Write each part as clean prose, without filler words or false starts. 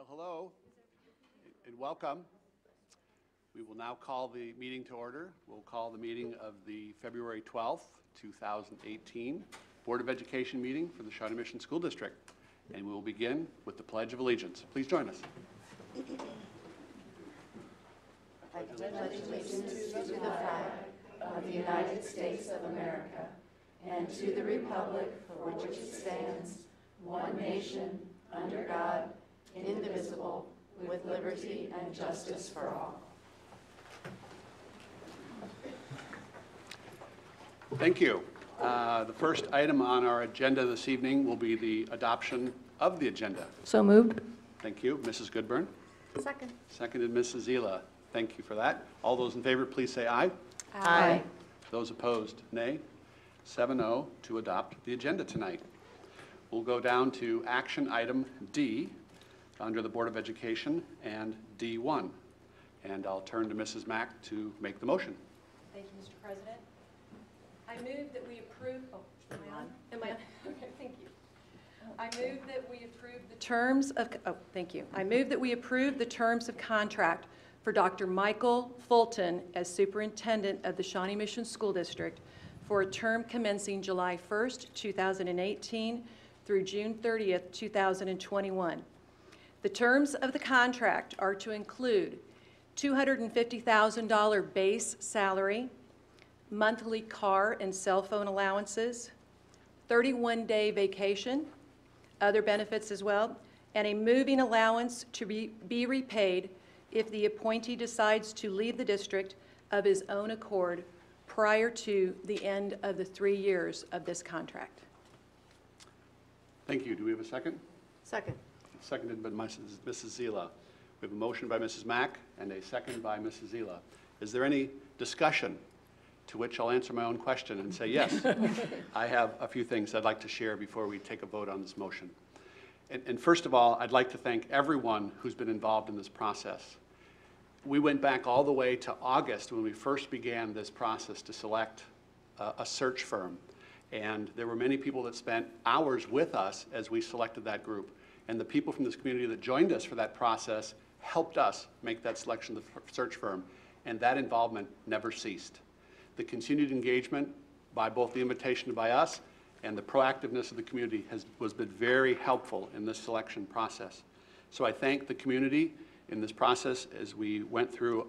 Well, hello and welcome. We will now call the meeting to order. We'll call the meeting of the February 12th, 2018 Board of Education meeting for the Shawnee Mission School District. And we will begin with the Pledge of Allegiance. Please join us. I pledge allegiance to the flag of the United States of America and to the republic for which it stands, one nation, under God, indivisible, with liberty and justice for all. Thank you. The first item on our agenda this evening will be the adoption of the agenda. So moved. Thank you. Mrs. Goodburn. Second. Seconded Mrs. Zila. Thank you for that. All those in favor, please say aye. Aye. Those opposed, nay. 7-0 to adopt the agenda tonight. We'll go down to action item D under the Board of Education and D1. And I'll turn to Mrs. Mack to make the motion. Thank you, Mr. President. I move that we approve, am I on? Am I on? Okay, thank you. I move that we approve the terms of, thank you. I move that we approve the terms of contract for Dr. Michael Fulton as Superintendent of the Shawnee Mission School District for a term commencing July 1st, 2018 through June 30th, 2021. The terms of the contract are to include $250,000 base salary, monthly car and cell phone allowances, 31-day vacation, other benefits as well, and a moving allowance to be repaid if the appointee decides to leave the district of his own accord prior to the end of the 3 years of this contract. Thank you. Do we have a second? Second. Seconded by Mrs. Zila. We have a motion by Mrs. Mack and a second by Mrs. Zila. Is there any discussion? To which I'll answer my own question and say yes. I have a few things I'd like to share before we take a vote on this motion. And first of all, I'd like to thank everyone who's been involved in this process. We went back all the way to August when we first began this process to select a search firm. And there were many people that spent hours with us as we selected that group. And the people from this community that joined us for that process helped us make that selection of the search firm. And that involvement never ceased. The continued engagement by both the invitation by us and the proactiveness of the community has been very helpful in this selection process. So I thank the community in this process as we went through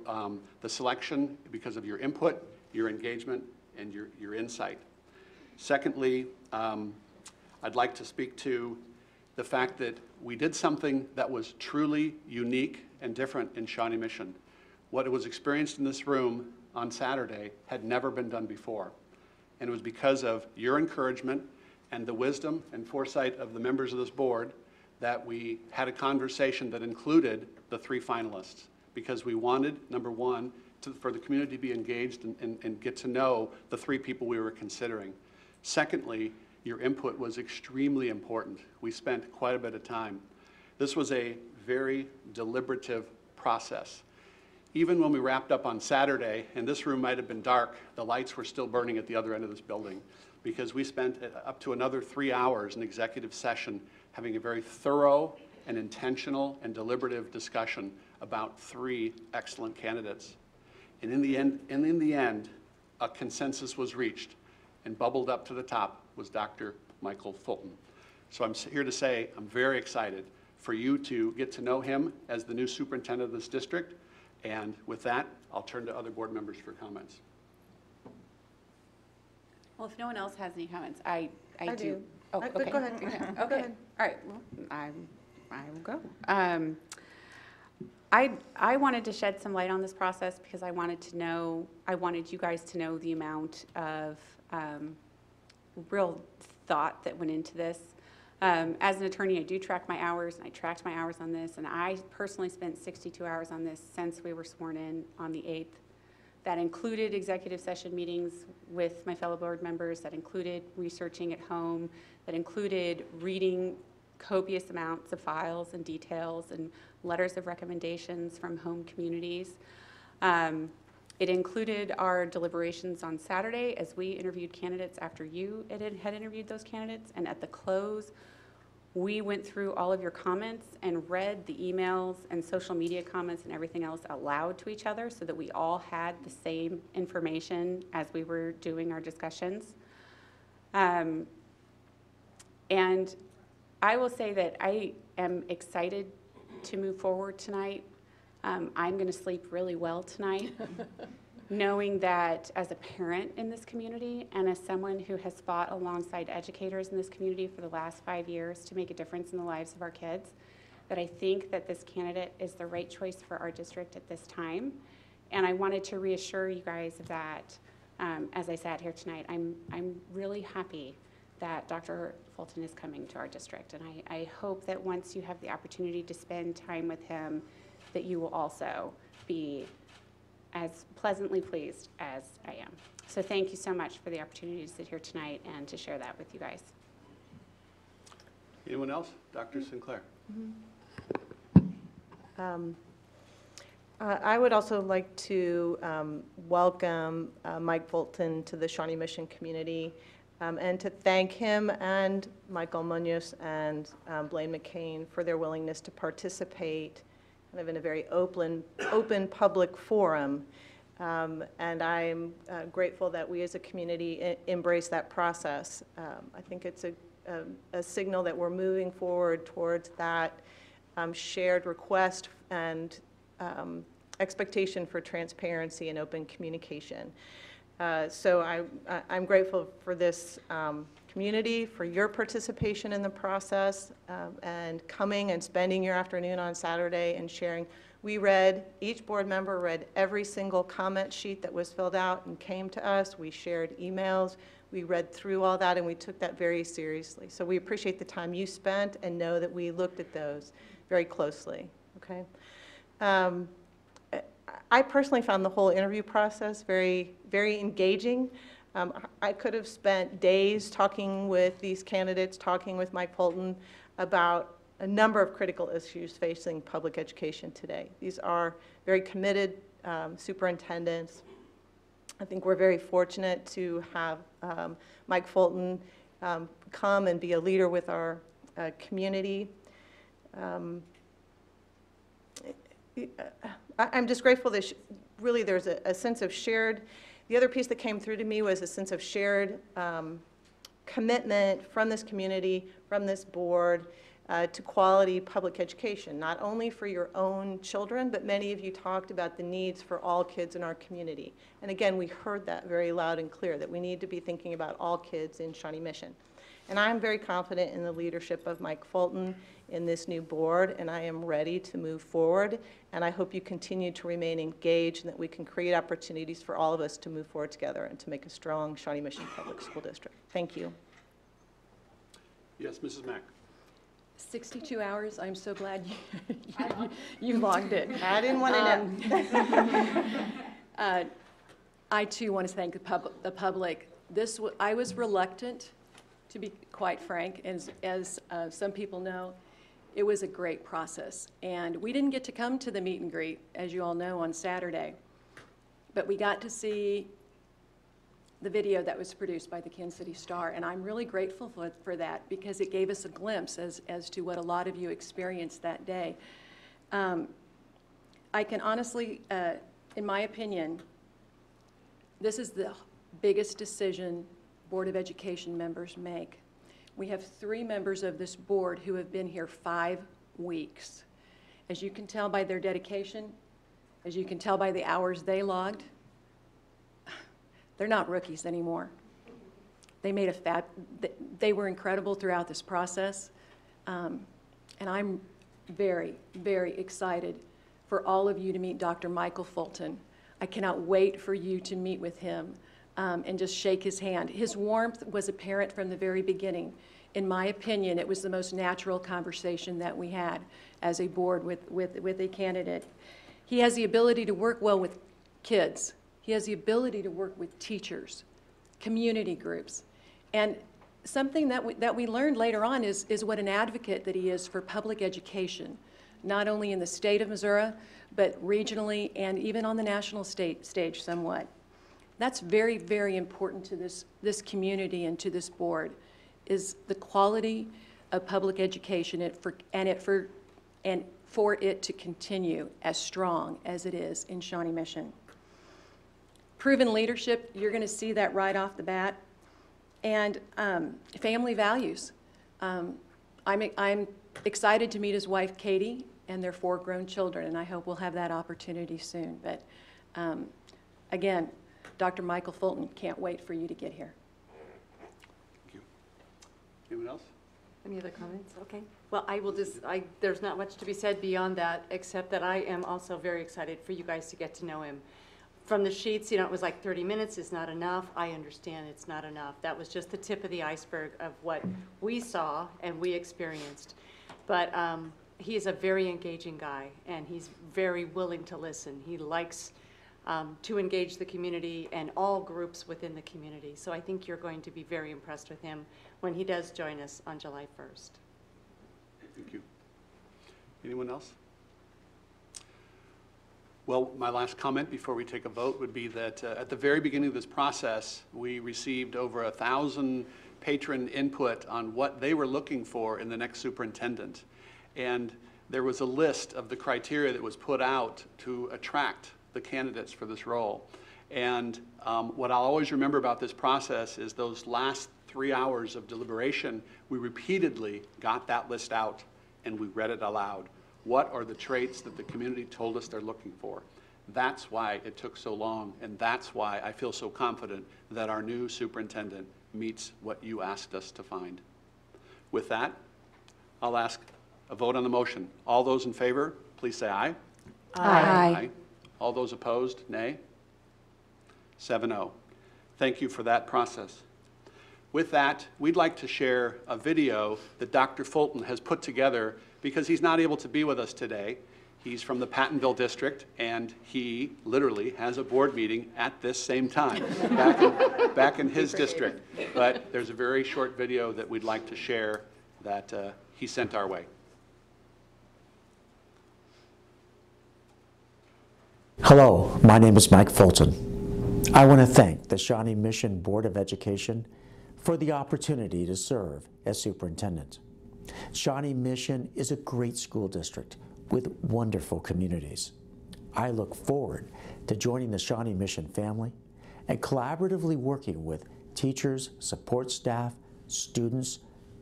the selection because of your input, your engagement, and your insight. Secondly, I'd like to speak to the fact that we did something that was truly unique and different in Shawnee Mission. What was experienced in this room on Saturday had never been done before. And it was because of your encouragement and the wisdom and foresight of the members of this board that we had a conversation that included the 3 finalists, because we wanted, number one, for the community to be engaged and get to know the 3 people we were considering. Secondly, your input was extremely important. We spent quite a bit of time. This was a very deliberative process. Even when we wrapped up on Saturday, and this room might have been dark, the lights were still burning at the other end of this building, because we spent up to another 3 hours in executive session having a very thorough and intentional and deliberative discussion about 3 excellent candidates. And in the end, a consensus was reached, and bubbled up to the top was Dr. Michael Fulton. So I'm here to say I'm very excited for you to get to know him as the new superintendent of this district. And with that, I'll turn to other board members for comments. Well, if no one else has any comments, I do. Oh, okay. Go ahead. Okay. Go ahead. All right. Well, I will go. I wanted to shed some light on this process because I wanted you guys to know the amount of real thought that went into this. As an attorney, I do track my hours, and I tracked my hours on this, and I personally spent 62 hours on this since we were sworn in on the 8th. That included executive session meetings with my fellow board members, that included researching at home, that included reading copious amounts of files and details and letters of recommendations from home communities. It included our deliberations on Saturday as we interviewed candidates after you had interviewed those candidates, and at the close, We went through all of your comments and read the emails and social media comments and everything else aloud to each other so that we all had the same information as we were doing our discussions. And I will say that I am excited to move forward tonight. I'm going to sleep really well tonight, knowing that as a parent in this community and as someone who has fought alongside educators in this community for the last 5 years to make a difference in the lives of our kids, that I think that this candidate is the right choice for our district at this time. And I wanted to reassure you guys of that as I sat here tonight. I'm really happy that Dr. Fulton is coming to our district. And I hope that once you have the opportunity to spend time with him, that you will also be as pleasantly pleased as I am. So thank you so much for the opportunity to sit here tonight and to share that with you guys. Anyone else? Dr. Sinclair. I would also like to welcome Mike Fulton to the Shawnee Mission community and to thank him and Michael Munoz and Blaine McCain for their willingness to participate kind of in a very open public forum. And I'm grateful that we as a community embrace that process. I think it's a signal that we're moving forward towards that shared request and expectation for transparency and open communication. So I'm grateful for this community, for your participation in the process, and coming and spending your afternoon on Saturday and sharing. Each board member read every single comment sheet that was filled out and came to us. We shared emails. We read through all that, and we took that very seriously. So we appreciate the time you spent and know that we looked at those very closely, okay? I personally found the whole interview process very, very engaging. I could have spent days talking with these candidates, talking with Mike Fulton about a number of critical issues facing public education today. These are very committed superintendents. I think we're very fortunate to have Mike Fulton come and be a leader with our community. I'm just grateful that really there's a sense of shared, the other piece that came through to me was a sense of shared commitment from this community, from this board, to quality public education, not only for your own children, but many of you talked about the needs for all kids in our community. And again, we heard that very loud and clear, that we need to be thinking about all kids in Shawnee Mission. And I'm very confident in the leadership of Mike Fulton in this new board, and I am ready to move forward. And I hope you continue to remain engaged and that we can create opportunities for all of us to move forward together and to make a strong Shawnee Mission Public School District. Thank you. Yes, Mrs. Mack. 62 hours, I'm so glad you logged it. I didn't want to know. I too want to thank the public. I was reluctant, to be quite frank, as some people know. It was a great process, and we didn't get to come to the meet and greet, as you all know, on Saturday, but we got to see the video that was produced by the Kansas City Star, and I'm really grateful for that because it gave us a glimpse as to what a lot of you experienced that day. I can honestly, in my opinion, this is the biggest decision Board of Education members make. We have 3 members of this board who have been here 5 weeks. As you can tell by their dedication, as you can tell by the hours they logged, they're not rookies anymore. They made they were incredible throughout this process. And I'm very, very excited for all of you to meet Dr. Michael Fulton. I cannot wait for you to meet with him and just shake his hand. His warmth was apparent from the very beginning. In my opinion, it was the most natural conversation that we had as a board with a candidate. He has the ability to work well with kids. He has the ability to work with teachers, community groups. And something that we learned later on is what an advocate that he is for public education, not only in the state of Missouri, but regionally and even on the national stage somewhat. That's very, very important to this community and to this board, is the quality of public education and for it to continue as strong as it is in Shawnee Mission. Proven leadership, you're going to see that right off the bat, and family values. I'm excited to meet his wife, Katie, and their 4 grown children, and I hope we'll have that opportunity soon. But again, Dr. Michael Fulton, can't wait for you to get here. Thank you. Anyone else? Any other comments? Okay. Well, I will just, there's not much to be said beyond that, except that I am also very excited for you guys to get to know him. From the sheets, you know, it was like 30 minutes is not enough. I understand it's not enough. That was just the tip of the iceberg of what we saw and we experienced. But he is a very engaging guy, and he's very willing to listen. He likes to engage the community and all groups within the community. So I think you're going to be very impressed with him when he does join us on July 1st. Thank you. Anyone else? Well, my last comment before we take a vote would be that at the very beginning of this process, we received over 1,000 patron input on what they were looking for in the next superintendent. And there was a list of the criteria that was put out to attract the candidates for this role. And what I'll always remember about this process is those last 3 hours of deliberation, we repeatedly got that list out and we read it aloud. What are the traits that the community told us they're looking for? That's why it took so long, and that's why I feel so confident that our new superintendent meets what you asked us to find. With that, I'll ask a vote on the motion. All those in favor, please say aye. Aye. All those opposed, nay. 7-0. Thank you for that process. With that, we'd like to share a video that Dr. Fulton has put together because he's not able to be with us today. He's from the Pattonville district, and he literally has a board meeting at this same time, back in his district. But there's a very short video that we'd like to share that he sent our way. Hello, my name is Mike Fulton. I want to thank the Shawnee Mission Board of Education for the opportunity to serve as superintendent. Shawnee Mission is a great school district with wonderful communities. I look forward to joining the Shawnee Mission family and collaboratively working with teachers, support staff, students,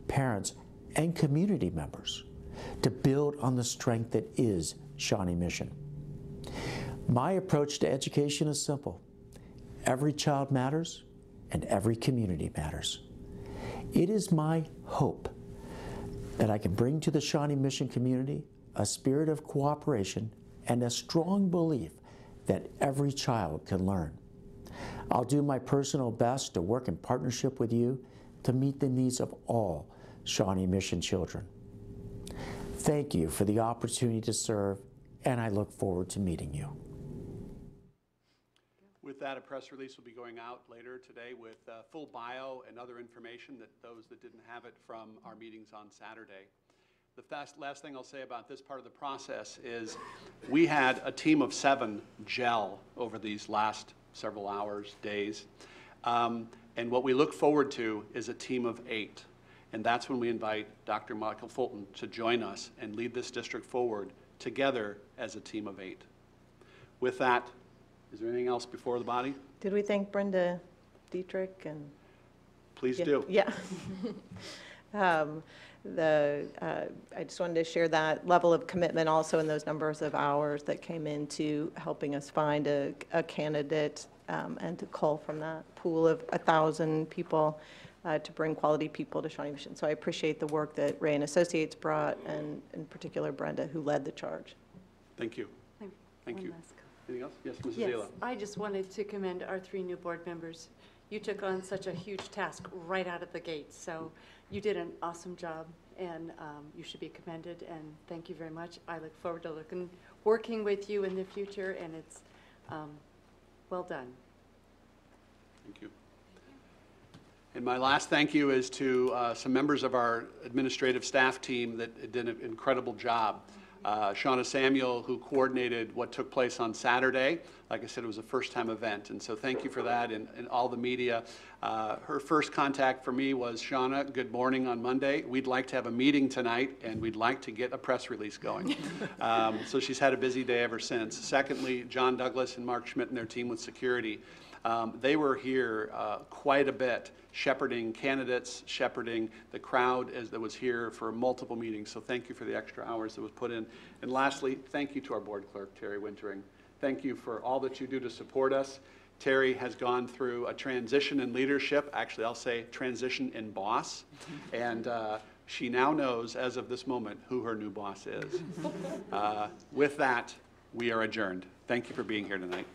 parents, and community members to build on the strength that is Shawnee Mission. My approach to education is simple. Every child matters, and every community matters. It is my hope that I can bring to the Shawnee Mission community a spirit of cooperation and a strong belief that every child can learn. I'll do my personal best to work in partnership with you to meet the needs of all Shawnee Mission children. Thank you for the opportunity to serve, and I look forward to meeting you. With that, a press release will be going out later today with full bio and other information that those that didn't have it from our meetings on Saturday. The last thing I'll say about this part of the process is we had a team of 7 gel over these last several hours, days. And what we look forward to is a team of 8. And that's when we invite Dr. Michael Fulton to join us and lead this district forward together as a team of 8. With that, is there anything else before the body? Did we thank Brenda Dietrich? And Please do. Yeah. I just wanted to share that level of commitment also in those numbers of hours that came into helping us find a candidate and to cull from that pool of 1,000 people to bring quality people to Shawnee Mission. So I appreciate the work that Ray and Associates brought, and in particular Brenda, who led the charge. Tk you. Thank you. Anything else? Yes, Mrs. Yes, Zila. I just wanted to commend our 3 new board members. You took on such a huge task right out of the gate, so you did an awesome job, and you should be commended, and thank you very much. I look forward to working with you in the future, and it's well done. Thank you. And my last thank you is to some members of our administrative staff team that did an incredible job. Shawnee Samuel, who coordinated what took place on Saturday. Like I said, it was a first-time event, and so thank you for that, and all the media. Her first contact for me was, Shawnee, good morning on Monday. We'd like to have a meeting tonight, and we'd like to get a press release going. So she's had a busy day ever since. Secondly, John Douglas and Mark Schmidt and their team with security. They were here quite a bit, shepherding candidates, shepherding the crowd that was here for multiple meetings. So thank you for the extra hours that was put in. And lastly, thank you to our board clerk, Terry Wintering. Thank you for all that you do to support us. Terry has gone through a transition in leadership. Actually, I'll say transition in boss. And she now knows, as of this moment, who her new boss is. With that, we are adjourned. Thank you for being here tonight.